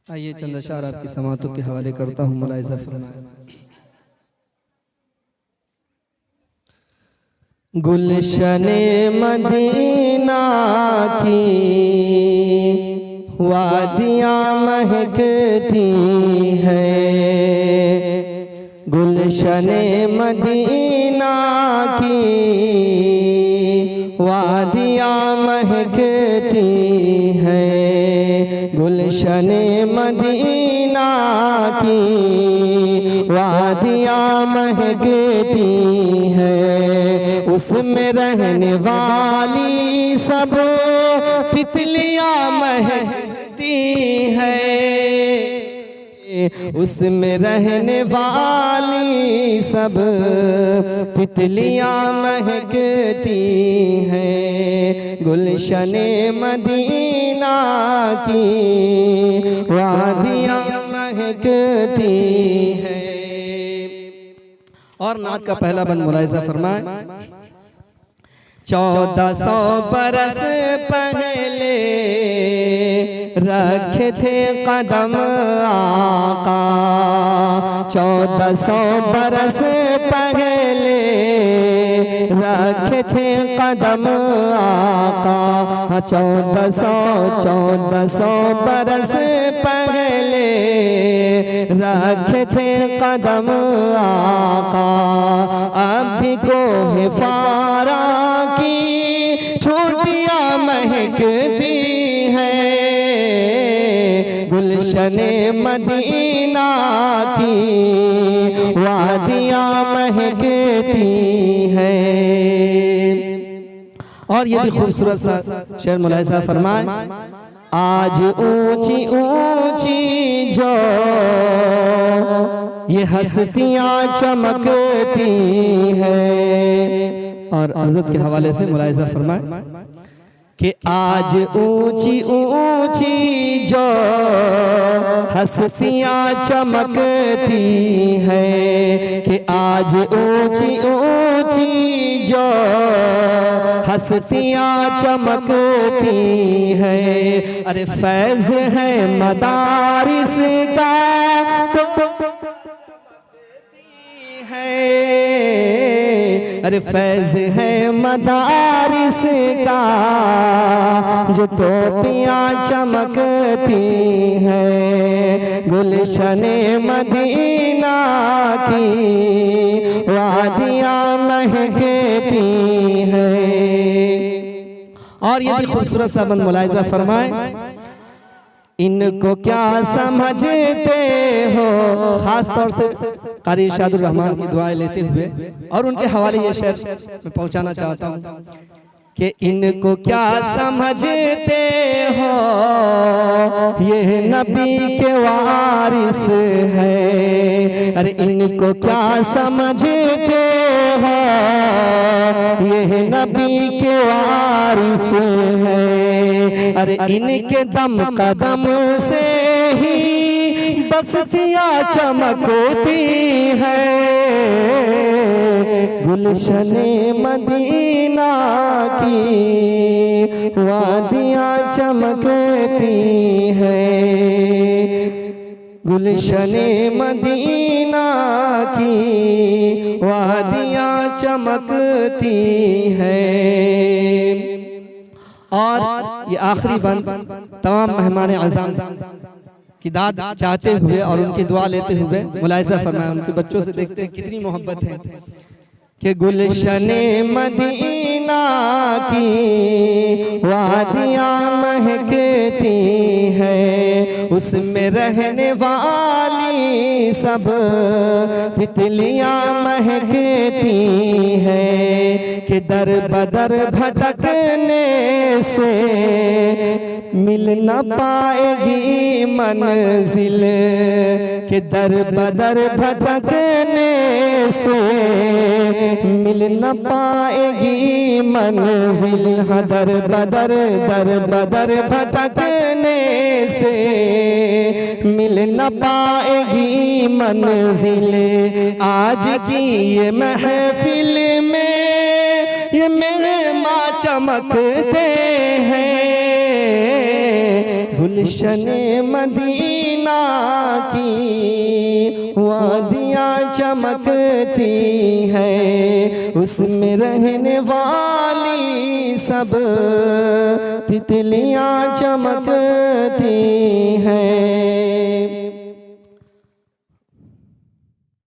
आइए चंद अशार आपकी समातों के हवाले करता हूँ। मुलाहिज़ा फरमाएं। गुलशने मदीना की वादियाँ महकती हैं, गुलशने मदीना की वादियाँ महकती हैं, गुलशने मदीना की वादियाँ महकती हैं। उसमें रहने वाली सब तितलियाँ महकती हैं, उसमें रहने वाली सब तितलियाँ महकती हैं, गुलशने मदीना की वादियाँ महकती हैं। और नात का पहला बंद मुलाहिज़ा फरमाए। 1400 बरस पहले रखे थे कदम आका, 1400 बरस पहले रखे थे कदम आका, 1400 बरस पहले रखे थे कदम आका। अभी को है फारा की छुट्टियाँ महकती हैं, गुलशने मदीना की वादियाँ महकती हैं। और ये भी खूबसूरत सा शेर मुलाहिज़ा फरमाए। आज ऊंची ऊंची जो ये हस्तियाँ चमकती हैं। और हज़रत के हवाले से मुलाहिज़ा फरमाए कि आज ऊंची ऊंची जो हस्तियाँ चमकती हैं, कि आज ऊंची ऊंची जो हस्तियाँ चमकती हैं। अरे फैज़ है मदारिस का अरे फैज़ है मदारिस का जो टोपियाँ चमकती हैं, गुलशने मदीना की वादियाँ महकती हैं। और ये भी खूबसूरत सा बंद मुलाहिज़ा फरमाए। इनको क्या समझते हो, खास तौर से कारी इरशादुर रहमान की दुआएं लेते हुए और उनके हवाले ये शेर मैं पहुंचाना चाहता हूं कि इनको क्या समझते हो, ये नबी के वारिस है। अरे इनको क्या समझते हो, ये नबी के वारिस है। अरे इनके दम कदम से ही बस्तियाँ चमकती हैं, गुलशने मदीना की वादियाँ चमकती हैं, गुलशने मदीना की वादियाँ चमकती हैं। और ये आखिरी बंद तमाम मेहमान आज़ाम की दाद चाहते हुए और उनकी दुआ लेते हुए मुलाहिज़ा फरमाएं। उनके बच्चों से देखते हैं कितनी मोहब्बत है कि गुलशने मदीना की वादियाँ महकती हैं, उसमें रहने वाली सब तितलियाँ महकती हैं, कि दर बदर भटकने से मिल न पाएगी मंजिल, कि दर बदर भटकने से मिल न पाएगी मंजिल। हाँ दर बदर भटकने से मिल न पाएगी मंजिल। आज की ये महफिल में ये मेहमान चमकते हैं, गुलशन मदीना मदीना की वादियाँ चमकती हैं, उसमें रहने वाली सब तितलियाँ चमकती हैं।